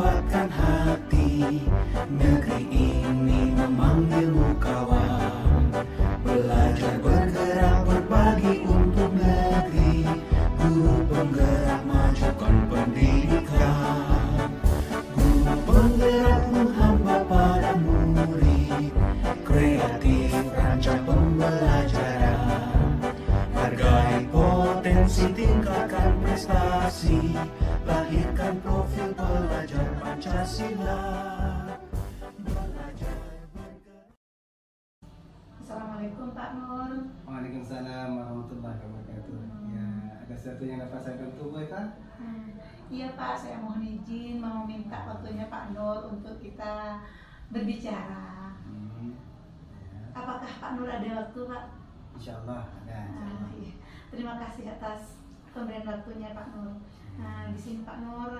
kuatkan hati. Negeri ini memanggilmu kawan, belajar bergerak berbagi untuk negeri. Guru penggerak majukan pendidikan, guru penggerak menghamba pada murid. Kreatif rancang pembelajaran, hargai potensi, tingkatkan prestasi, lahirkan profil pelajar Pancasila. Assalamualaikum Pak Nur. Waalaikumsalam warahmatullahi wabarakatuh. Ya, ada sesuatu yang dapat saya bantu, Bu Eka? Iya Pak, saya mohon izin mau minta waktunya Pak Nur untuk kita berbicara. Apakah Pak Nur ada waktu, Pak? Insya Allah ada. Iya. Terima kasih atas pemberian waktunya Pak Nur. Nah, di sini Pak Nur,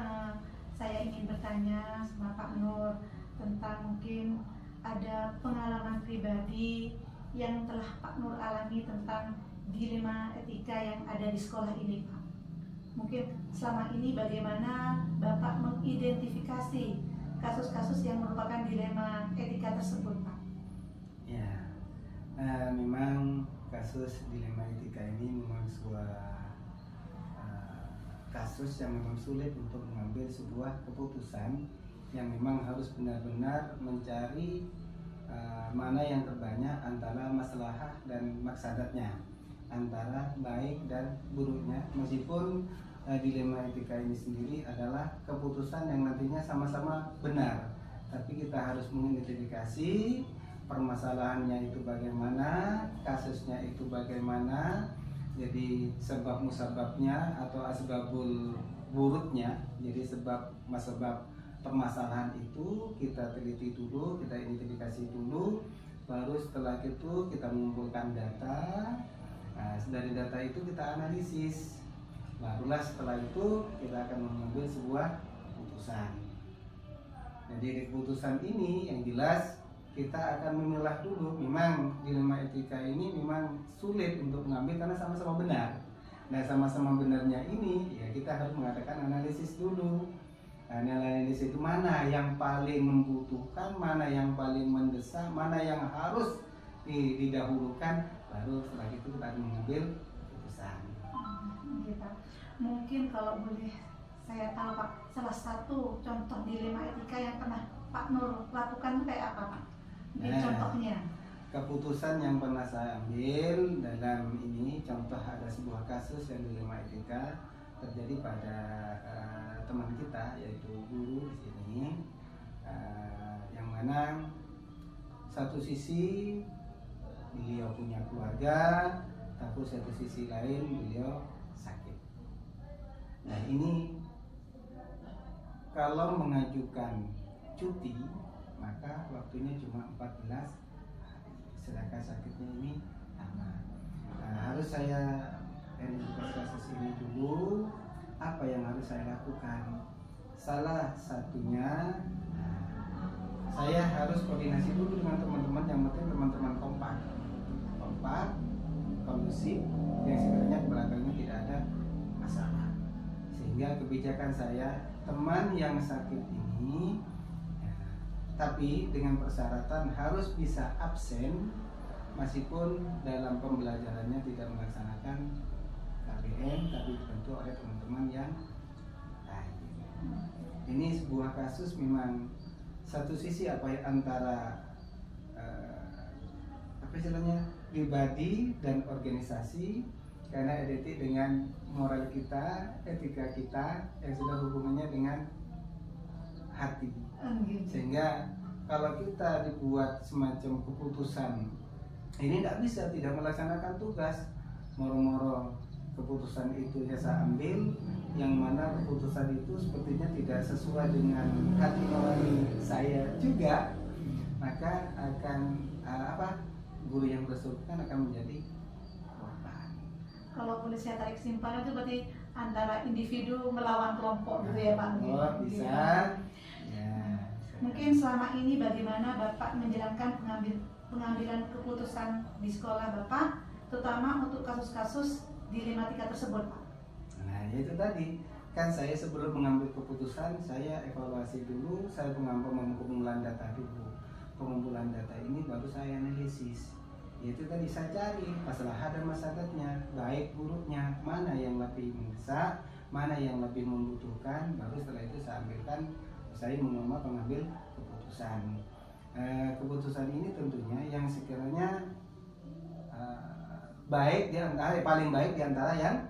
saya ingin bertanya sama Pak Nur tentang mungkin ada pengalaman pribadi yang telah Pak Nur alami tentang dilema etika yang ada di sekolah ini, Pak. Mungkin selama ini bagaimana Bapak mengidentifikasi kasus-kasus yang merupakan dilema etika tersebut, Pak? Ya, memang kasus dilema etika ini memang sebuah kasus yang memang sulit untuk mengambil sebuah keputusan yang memang harus benar-benar mencari mana yang terbanyak antara maslahah dan maksadatnya, antara baik dan buruknya. Meskipun dilema etika ini sendiri adalah keputusan yang nantinya sama-sama benar, tapi kita harus mengidentifikasi permasalahannya itu bagaimana, kasusnya itu bagaimana, jadi sebab musababnya atau asbabul buruknya, jadi sebab permasalahan itu kita teliti dulu, kita identifikasi dulu, baru setelah itu kita mengumpulkan data. Nah, dari data itu kita analisis, barulah setelah itu kita akan mengambil sebuah keputusan. Jadi di keputusan ini yang jelas kita akan memilah dulu. Memang dilema etika ini memang sulit untuk mengambil karena sama-sama benar. Nah, sama-sama benarnya ini ya kita harus mengadakan analisis dulu. Nah, analisis itu mana yang paling membutuhkan, mana yang paling mendesak, mana yang harus didahulukan, baru setelah itu kita akan mengambil keputusan. Pak. Mungkin kalau boleh saya tahu Pak, salah satu contoh dilema etika yang pernah Pak Nur lakukan itu kayak apa Pak? Contohnya. Keputusan yang pernah saya ambil dalam ini, contoh ada sebuah kasus yang dilema etika terjadi pada teman kita, yaitu guru di sini, yang mana satu sisi beliau punya keluarga, tapi satu sisi lain beliau sakit. Nah, ini kalau mengajukan cuti maka waktunya cuma 14 hari, sedangkan sakitnya ini lama. Harus saya identifikasi kasus ini dulu, apa yang harus saya lakukan. Salah satunya saya harus koordinasi dulu dengan teman-teman, yang penting teman-teman kompak, kondusif, yang sebenarnya belakangnya tidak ada masalah, sehingga kebijakan saya teman yang sakit ini tapi dengan persyaratan harus bisa absen meskipun dalam pembelajarannya tidak melaksanakan KBM, tapi dibantu oleh teman-teman yang lain. Ini sebuah kasus memang satu sisi antara pribadi dan organisasi, karena identik dengan moral kita, etika kita yang sudah hubungannya dengan hati. Sehingga kalau kita dibuat semacam keputusan ini tidak bisa tidak melaksanakan tugas, moro-moro keputusan itu saya ambil, yang mana keputusan itu sepertinya tidak sesuai dengan hati nurani saya juga, maka akan guru yang bersangkutan akan menjadi korban. Kalau boleh saya tarik kesimpulan itu berarti antara individu melawan kelompok gitu ya Pak? Oh, bisa. Ya. Mungkin selama ini bagaimana Bapak menjalankan pengambilan keputusan di sekolah Bapak, terutama untuk kasus-kasus dilematika tersebut, Pak? Nah, itu tadi kan saya sebelum mengambil keputusan saya evaluasi dulu, saya pengumpulan data dulu. Pengumpulan data ini baru saya analisis. Yaitu tadi saya cari masalah dan masalahnya, baik buruknya, mana yang lebih mendesak, mana yang lebih membutuhkan, baru setelah itu saya ambilkan, saya mengambil keputusan. Keputusan ini tentunya yang sekiranya baik di antara paling baik di antara yang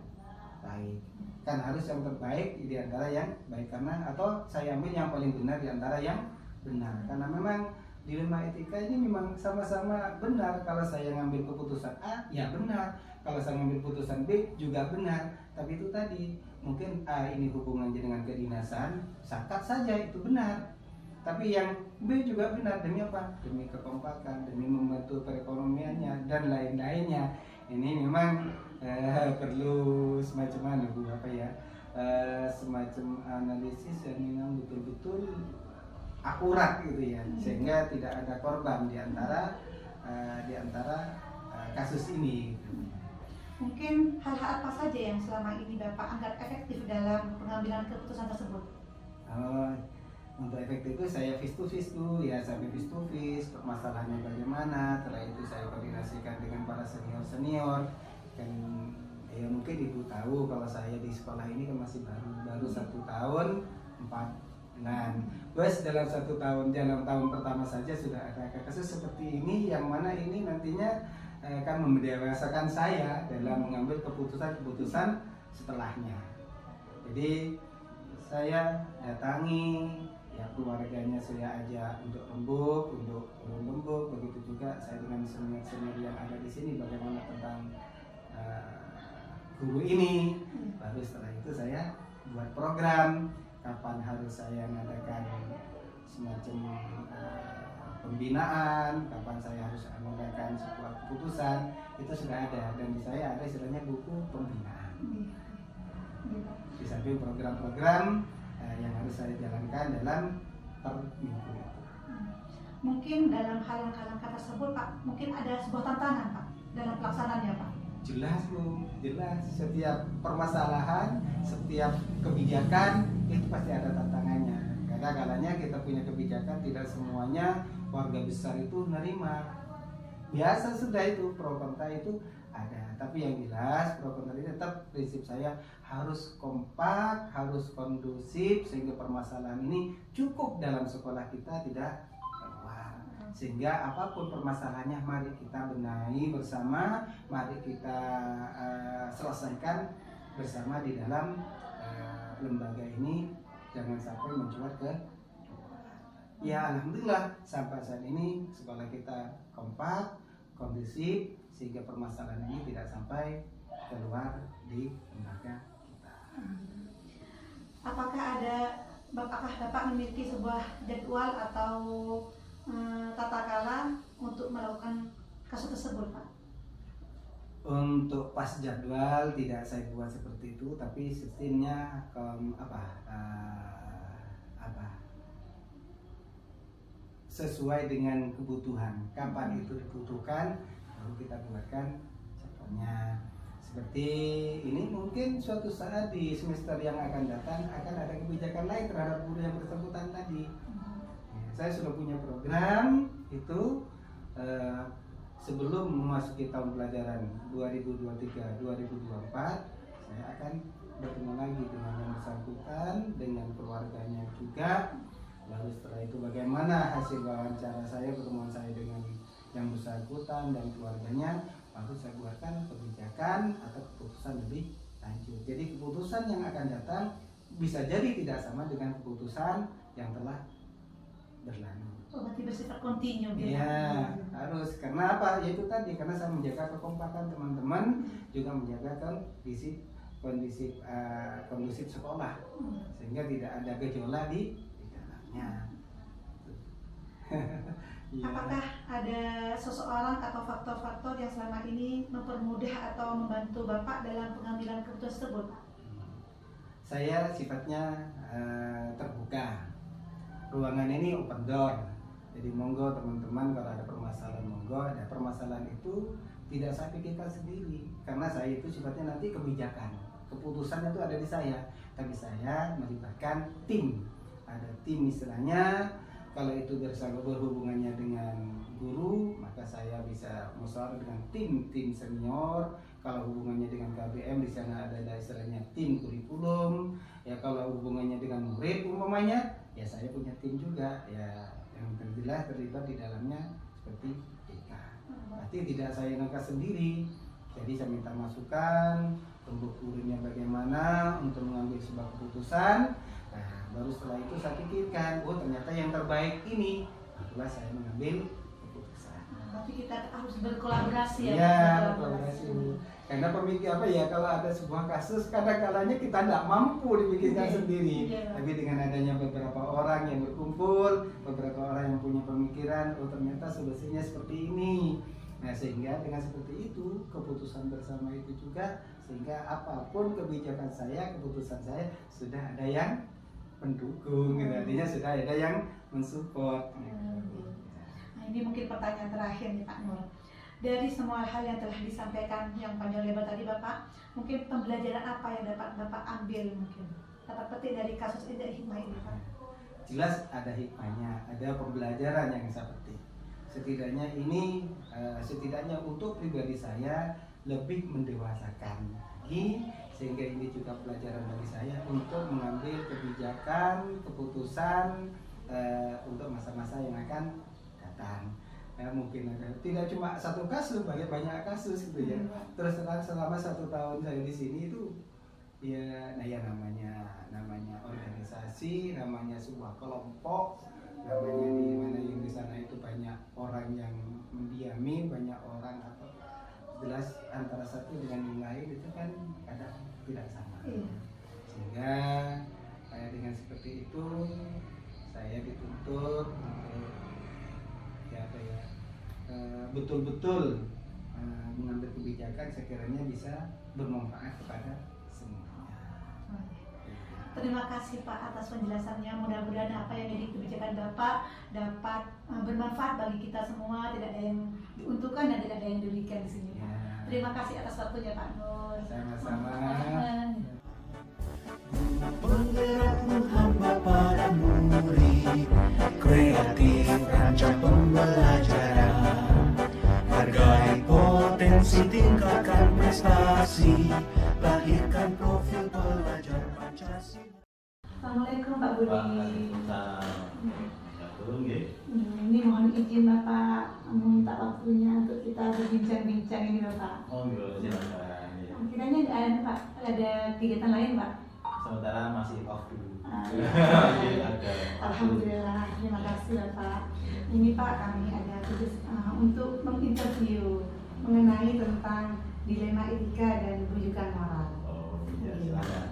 baik. Kan harus yang terbaik di antara yang baik, karena atau saya ambil yang paling benar di antara yang benar. Karena memang dilema etika ini memang sama-sama benar. Kalau saya ngambil keputusan A, ya benar. Kalau saya ngambil keputusan B, juga benar. Tapi itu tadi, mungkin A ini hubungannya dengan kedinasan, sakat saja itu benar. Tapi yang B juga benar, demi apa? Demi kekompakan, demi membantu perekonomiannya, dan lain-lainnya. Ini memang perlu semacam semacam analisis yang memang betul-betul akurat gitu ya, sehingga tidak ada korban di antara kasus ini. Mungkin hal-hal apa saja yang selama ini Bapak anggap efektif dalam pengambilan keputusan tersebut? Untuk efektif itu saya face to face dulu ya, sampai face to face masalahnya bagaimana. Setelah itu saya koordinasikan dengan para senior. Kan ya mungkin ibu tahu kalau saya di sekolah ini kan masih baru 1 tahun 4 bulan. Terus dalam 1 tahun, dalam tahun pertama saja sudah ada kasus seperti ini, yang mana ini nantinya akan mendewasakan saya dalam mengambil keputusan setelahnya. Jadi saya datangi ya keluarganya, saya ajak untuk lembuk, begitu juga saya dengan senior yang ada di sini bagaimana tentang guru ini. Baru setelah itu saya buat program kapan harus saya mengadakan semacam pembinaan, kapan saya harus mengadakan sebuah keputusan, itu sudah ada, dan di saya ada istilahnya buku pembinaan. Di samping program-program yang harus saya jalankan dalam per minggu. Mungkin dalam hal-hal tersebut Pak, mungkin ada sebuah tantangan Pak dalam pelaksanaannya Pak. Jelas Bu, jelas. Setiap permasalahan, setiap kebijakan itu pasti ada tantangannya. Kadang-kadangnya kita punya kebijakan tidak semuanya warga besar itu nerima. Biasa sudah itu pro kontra itu ada. Tapi yang jelas pro kontra ini tetap prinsip saya harus kompak, harus kondusif sehingga permasalahan ini cukup dalam sekolah kita, tidak keluar. Sehingga apapun permasalahannya mari kita benahi bersama, mari kita selesaikan bersama di dalam lembaga ini, jangan sampai mencuat ke. Ya alhamdulillah sampai saat ini sekolah kita kompak, kondusif sehingga permasalahan ini tidak sampai keluar di lembaga kita. Apakah Bapak memiliki sebuah jadwal atau tata cara untuk melakukan kasus tersebut Pak? Untuk pas jadwal tidak saya buat seperti itu, tapi sistemnya sesuai dengan kebutuhan. Kapan itu dibutuhkan baru kita buatkan jadwalnya. Seperti ini mungkin suatu saat di semester yang akan datang akan ada kebijakan lain terhadap guru yang bersangkutan tadi. Saya sudah punya program itu sebelum memasuki tahun pelajaran 2023-2024 saya akan bertemu lagi dengan yang bersangkutan, dengan keluarganya juga. Lalu setelah itu bagaimana hasil wawancara saya, pertemuan saya dengan yang bersangkutan dan keluarganya, lalu saya buatkan kebijakan atau keputusan lebih lanjut. Jadi keputusan yang akan datang bisa jadi tidak sama dengan keputusan yang telah berlalu. Berarti bersifat kontinu gitu. Ya, harus. Karena apa? Yaitu tadi, karena saya menjaga kekompakan teman-teman, juga menjaga kondusif sekolah, sehingga tidak ada gejolak di dalamnya. Ya. Apakah ada seseorang atau faktor-faktor yang selama ini mempermudah atau membantu Bapak dalam pengambilan keputusan tersebut? Saya sifatnya terbuka. Ruangan ini open door. Jadi monggo teman-teman kalau ada permasalahan monggo. Ada permasalahan itu tidak saya pikirkan sendiri, karena saya itu sifatnya nanti kebijakan. keputusan itu ada di saya, tapi saya melibatkan tim. Ada tim istilahnya. Kalau itu berhubungannya dengan guru, maka saya bisa musyawarah dengan tim senior. Kalau hubungannya dengan KBM, di sana ada istilahnya tim kurikulum. Ya kalau hubungannya dengan murid umpamanya, ya saya punya tim juga. Ya yang terjelas terlibat di dalamnya seperti TK. Berarti tidak saya ngangkat sendiri. Jadi saya minta masukan, bentuk gurunya bagaimana untuk mengambil sebuah keputusan. Nah, baru setelah itu saya pikirkan, oh ternyata yang terbaik ini, itulah saya mengambil keputusan. Tapi kita harus berkolaborasi ya. Iya, berkolaborasi. Karena kalau ada sebuah kasus, kadang-kadangnya kita tidak mampu dibikinkan sendiri. Tapi dengan adanya beberapa orang yang berkumpul, beberapa orang yang punya pemikiran, oh ternyata solusinya seperti ini. Nah, sehingga dengan seperti itu, keputusan bersama itu juga, sehingga apapun kebijakan saya, keputusan saya, sudah ada yang pendukung, gitu. Artinya sudah ada yang mensupport. Nah, ini mungkin pertanyaan terakhir nih Pak Nur. Dari semua hal yang telah disampaikan yang panjang lebar tadi Bapak, mungkin pembelajaran apa yang dapat Bapak ambil, mungkin dapat petik dari kasus ini, dari hikmah ini Pak? Jelas ada hikmahnya, ada pembelajaran yang saya petik. Setidaknya ini, setidaknya untuk pribadi saya lebih mendewasakan lagi, sehingga ini juga pelajaran bagi saya untuk mengambil kebijakan, keputusan untuk masa-masa yang akan datang. Ya, mungkin tidak cuma satu kasus, banyak kasus gitu ya. Terus selama 1 tahun saya di sini itu ya, nah ya namanya organisasi, namanya sebuah kelompok, namanya di mana yang di sana itu banyak orang yang mendiami, banyak orang atau jelas antara satu dengan yang lain itu kan kadang tidak sama. Sehingga dengan seperti itu saya dituntut untuk betul-betul mengambil kebijakan sekiranya bisa bermanfaat kepada semuanya. Terima kasih Pak atas penjelasannya. Mudah-mudahan apa yang jadi kebijakan Bapak dapat bermanfaat bagi kita semua. Tidak ada yang diuntungkan dan tidak ada yang dirugikan di sini. Pak. Terima kasih atas waktunya Pak Nur. Sama-sama. Penggerakmu hamba para murid, kreatif rancang pembelajaran, hargai potensi, tingkatkan prestasi, lahirkan profil pelajar Pancasila. Assalamualaikum Pak Budi. Waalaikumsalam. Ini mohon izin Bapak meminta waktunya untuk kita berbincang-bincang ini Bapak. Oh iya, silakan. Kiranya ada kegiatan lain Pak? Sementara masih off dulu. Alhamdulillah, terima kasih Bapak. Ini Pak, kami ada tugas untuk menginterview mengenai tentang dilema etika dan rujukan moral. Oh iya, silakan.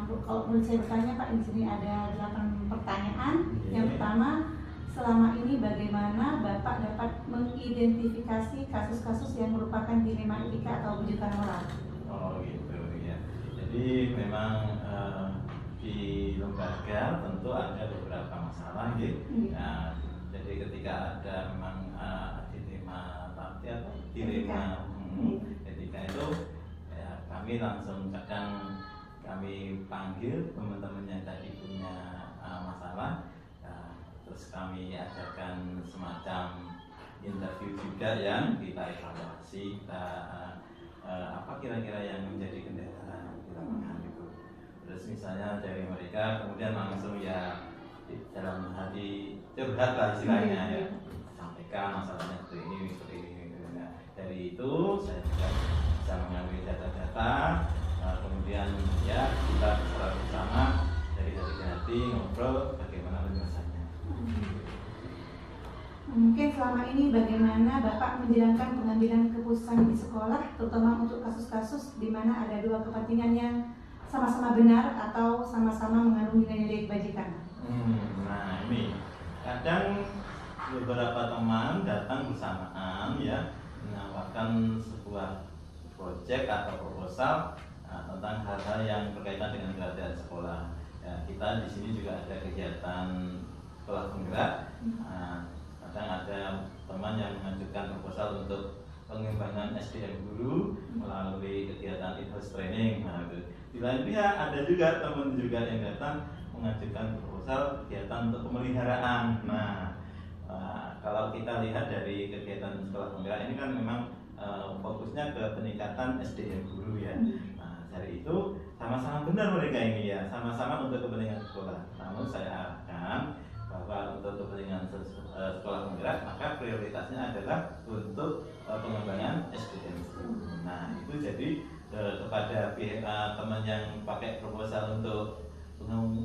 Kalau menurut saya bertanya Pak, di sini ada 8 pertanyaan. Yang pertama, selama ini bagaimana Bapak dapat mengidentifikasi kasus-kasus yang merupakan dilema etika atau rujukan moral? Oh gitu ya. Jadi memang di lembaga tentu ada beberapa masalah gitu. Nah, jadi ketika ada memang dilema etika itu ya, kami langsung kadang kami panggil teman-teman yang tadi punya masalah, terus kami adakan semacam interview juga yang kita evaluasi, apa kira-kira yang menjadi kendala di lapangan itu. Terus misalnya dari mereka kemudian langsung ya dalam hati curhat lah istilahnya ya, sampaikan masalahnya seperti ini. Nah, dari itu saya juga bisa mengambil data-data, kemudian ya kita secara bersama dari hati ke hati ngobrol bagaimana penyelesaiannya. Mungkin selama ini bagaimana Bapak menjalankan pengambilan keputusan di sekolah, terutama untuk kasus-kasus di mana ada dua kepentingan yang sama-sama benar atau sama-sama mengandung nilai-nilai kebajikan. Nah ini kadang beberapa teman datang bersamaan ya menawarkan sebuah proyek atau proposal tentang hal-hal yang berkaitan dengan kegiatan sekolah. Ya, kita di sini juga ada kegiatan sekolah penggerak. Kadang ada teman yang mengajukan proposal untuk pengembangan SDM guru melalui kegiatan in-house training. Nah, di lain pihak ada juga teman juga yang datang mengajukan proposal kegiatan untuk pemeliharaan. Nah, kalau kita lihat dari kegiatan sekolah penggerak ini kan memang fokusnya ke peningkatan SDM guru ya. Nah, dari itu sama-sama benar mereka ini ya, sama-sama untuk kepentingan sekolah. Namun saya harapkan bahwa untuk kepentingan sekolah penggerak maka prioritasnya adalah untuk pengembangan SDM. Nah, itu jadi kepada teman yang pakai proposal untuk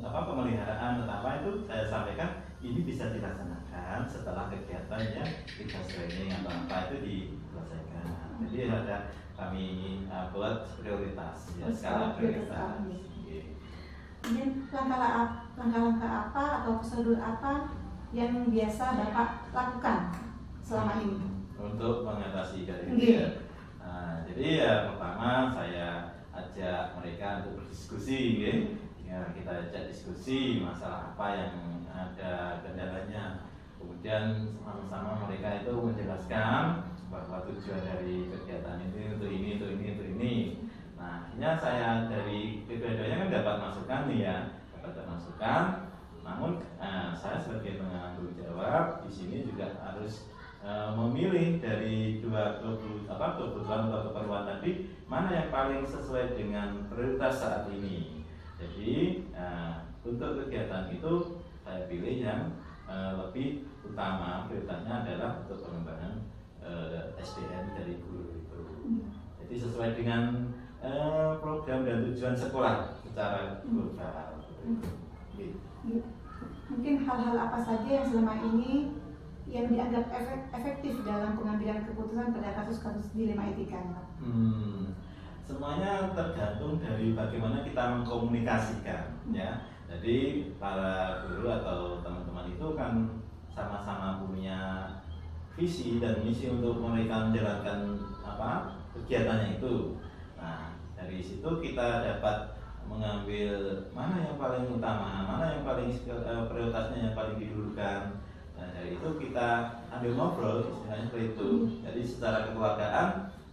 pemeliharaan atau apa itu saya sampaikan ini bisa dilaksanakan setelah kegiatannya kita training atau apa itu diselesaikan. Jadi ada kami buat prioritas ya, skala prioritas. Mungkin langkah-langkah apa atau prosedur apa yang biasa Bapak lakukan selama ini untuk mengatasi dari itu ya. Jadi ya pertama saya ajak mereka untuk berdiskusi ya, kita ajak diskusi masalah apa yang ada kendalanya. Kemudian sama-sama mereka itu menjelaskan bahwa tujuan dari kegiatan ini untuk ini. Nah, akhirnya saya dari kedua-duanya kan dapat masukan nih ya, dapat masukan. Namun saya sebagai penanggung jawab di sini juga harus memilih dari dua kebutuhan atau keperluan tadi mana yang paling sesuai dengan prioritas saat ini. Jadi untuk kegiatan itu saya pilih yang lebih utama, prioritasnya adalah untuk pengembangan SDM dari guru itu. Jadi sesuai dengan program dan tujuan sekolah secara global. Mungkin hal-hal apa saja yang selama ini yang dianggap efektif dalam pengambilan keputusan pada kasus-kasus dilema etika? Semuanya tergantung dari bagaimana kita mengkomunikasikan ya. Jadi para guru atau teman-teman itu kan sama-sama punya visi dan misi untuk mereka menjalankan kegiatannya itu. Nah, dari situ kita dapat mengambil mana yang paling utama, mana yang paling prioritasnya yang paling didulukan. Nah, dari itu kita ambil ngobrol istilahnya seperti itu. Jadi secara kekeluargaan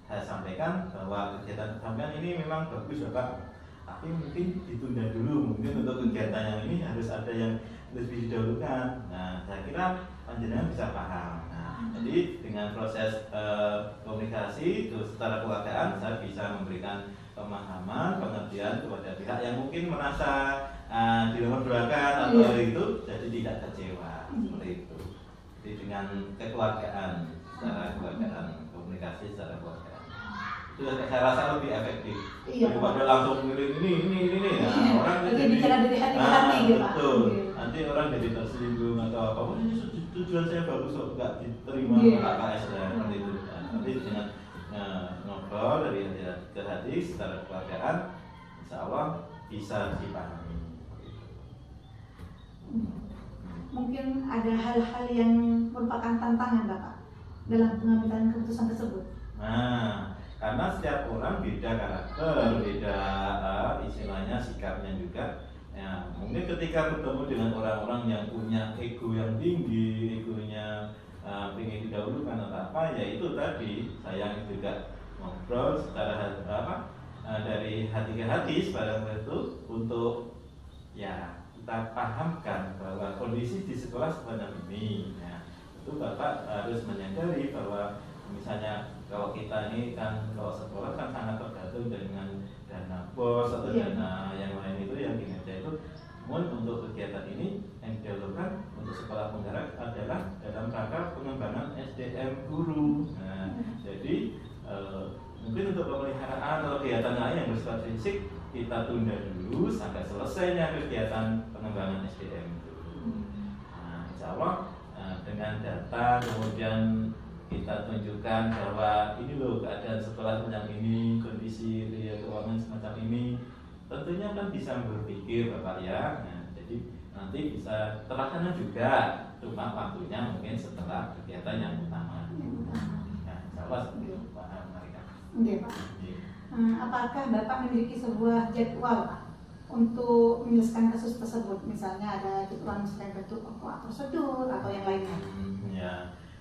saya sampaikan bahwa kegiatan sampean ini memang bagus Bapak, tapi mungkin ditunda dulu, mungkin untuk kegiatan yang ini harus ada yang lebih didahulukan. Nah, saya kira panjenengan bisa paham. Nah, jadi dengan proses komunikasi itu secara kekeluargaan saya bisa memberikan pemahaman, pengertian kepada pihak yang mungkin merasa dinomorduakan atau itu jadi tidak kecewa seperti itu. Jadi dengan kekeluargaan, secara kekeluargaan, komunikasi secara kekeluargaan itu saya rasa lebih efektif daripada langsung milih ini. Nah, orang jadi bicara dari hati ke hati gitu Pak. Betul. Nanti orang jadi tersinggung atau apa, ini tujuan saya bagus kok nggak diterima KKS seperti itu. Tapi dengan ngobrol dari hati ke hati secara kekeluargaan, insya Allah bisa dipahami. Mungkin ada hal-hal yang merupakan tantangan Bapak dalam pengambilan keputusan tersebut. Nah, karena setiap orang beda karakter, beda istilahnya sikapnya juga. Ya, mungkin ketika bertemu dengan orang-orang yang punya ego yang tinggi, egonya ingin didahulukan atau apa, ya itu tadi saya juga ngobrol secara dari hati ke hati seperti itu untuk ya kita pahamkan bahwa kondisi di sekolah sebenarnya ini. Ya, itu Bapak harus menyadari bahwa misalnya kalau kita ini kan kalau sekolah kan sangat tergantung dengan dana bos atau dana yang lain itu yang kinerja itu. Namun untuk kegiatan ini yang dilakukan untuk sekolah penggerak adalah dalam rangka pengembangan SDM guru. Nah, jadi mungkin untuk pemeliharaan atau kegiatan lain yang bersifat fisik kita tunda dulu sampai selesainya kegiatan pengembangan SDM itu. Nah, insya Allah dengan data kemudian kita tunjukkan bahwa ini loh keadaan sekolah semacam ini, kondisi keuangan semacam ini, tentunya kan bisa berpikir Bapak ya. Nah, jadi nanti bisa terlaksana juga, cuma waktunya mungkin setelah kegiatan yang utama. Nah, insya Allah paham mereka. Oke Pak. Apakah Bapak memiliki sebuah jadwal Pak untuk menyelesaikan kasus tersebut? Misalnya ada jadwal misalnya bentuk prosedur atau yang lainnya? Ya,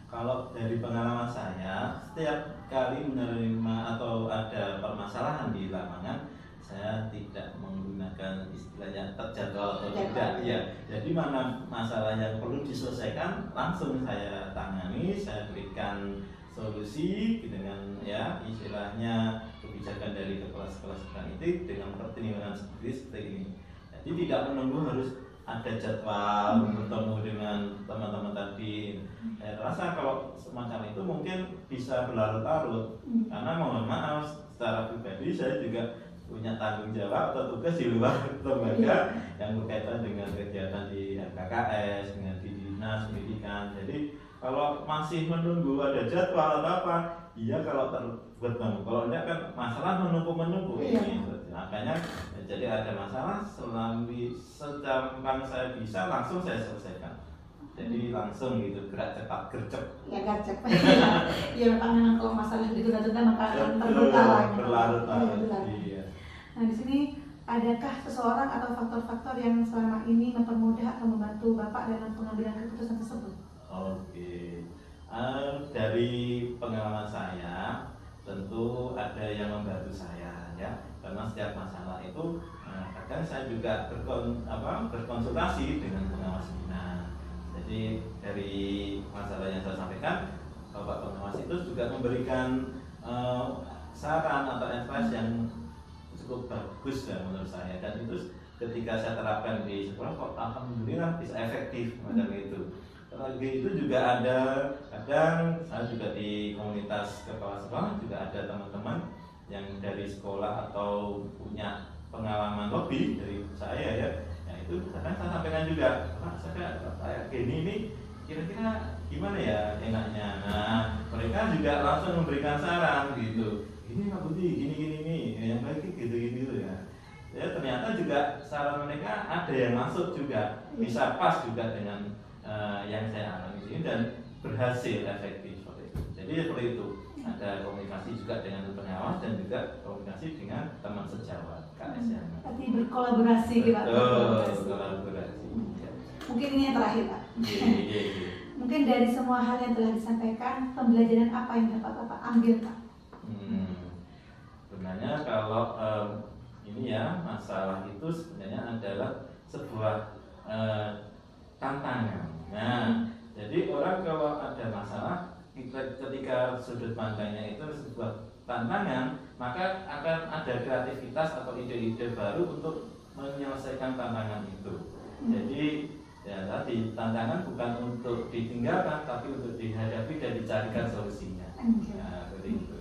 Kalau dari pengalaman saya, setiap kali menerima atau ada permasalahan di lapangan, saya tidak menggunakan istilahnya terjadwal atau tidak. Ya, jadi mana masalah yang perlu diselesaikan langsung saya tangani, saya berikan solusi dengan ya istilahnya kebijakan dari kepala sekolah itu dengan pertimbangan seperti ini. Jadi tidak menunggu harus ada jadwal bertemu dengan teman-teman tadi. Saya rasa kalau semacam itu mungkin bisa berlarut-larut karena mohon maaf secara pribadi saya juga punya tanggung jawab atau tugas di luar lembaga yang berkaitan dengan kegiatan di KKS, dengan di dinas pendidikan. Jadi kalau masih menunggu ada jadwal atau apa, iya kalau terbuat menunggu. Kalau enggak kan masalah menunggu ini. Makanya jadi ada masalah selama segampang saya bisa langsung saya selesaikan. Jadi langsung gitu gerak cepat gercep. Ya gercep. Ya memang kalau masalah ditunda-tunda maka akan berlarut-larut. Iya. Nah di sini adakah seseorang atau faktor-faktor yang selama ini mempermudah atau membantu Bapak dalam pengambilan keputusan tersebut? Oke, dari pengalaman saya tentu ada yang membantu saya ya, karena setiap masalah itu kadang saya juga berkonsultasi dengan pengawas bina. Jadi dari masalah yang saya sampaikan, Bapak pengawas itu juga memberikan saran atau advice yang cukup bagus ya menurut saya, dan itu ketika saya terapkan di sekolah kok alhamdulillah bisa efektif macam itu. Lagi itu juga ada kadang saya juga di komunitas kepala sekolah juga ada teman-teman yang dari sekolah atau punya pengalaman lebih dari saya ya. Nah itu kadang saya sampaikan juga, Pak saya kayak gini ini kira-kira gimana ya enaknya. Nah mereka juga langsung memberikan saran gitu. Ini Pak Budi, gini yang baik gitu ya. Ya ternyata juga saran mereka ada yang masuk juga, bisa pas juga dengan yang saya alami ini dan berhasil efektif seperti itu. Jadi seperti itu ada komunikasi juga dengan pengawas dan juga komunikasi dengan teman sejawat KS yang berarti berkolaborasi Pak. Berkolaborasi. Ya. Mungkin ini yang terakhir Pak. Iya. Mungkin dari semua hal yang telah disampaikan, pembelajaran apa yang dapat Bapak ambil Pak? Sebenarnya kalau ini ya masalah itu sebenarnya adalah sebuah tantangan. Nah, jadi orang kalau ada masalah ketika sudut pandangnya itu sebuah tantangan, maka akan ada kreativitas atau ide-ide baru untuk menyelesaikan tantangan itu. Jadi ya tadi tantangan bukan untuk ditinggalkan, tapi untuk dihadapi dan dicarikan solusinya. Nah, seperti itu.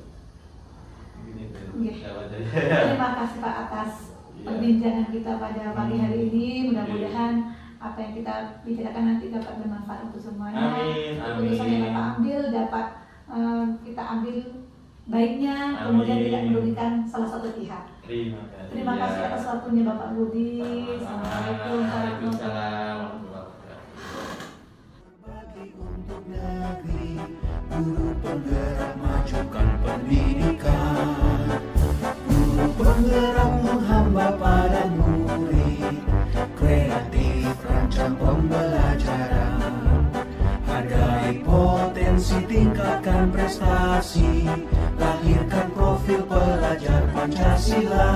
Terima kasih Pak atas perbincangan kita pada pagi hari ini. Mudah-mudahan apa yang kita bicarakan nanti dapat bermanfaat untuk semuanya. Keputusan yang Bapak ambil dapat kita ambil baiknya, kemudian tidak merugikan salah satu pihak. Terima kasih atas waktunya Bapak Budi. Assalamualaikum warahmatullahi wabarakatuh. Berbagi untuk negeri, guru penggerak majukan pendidikan, guru penggerak menghamba pada murid, kreatif rancang pembelajaran, hargai potensi tingkatkan prestasi, lahirkan profil pelajar Pancasila.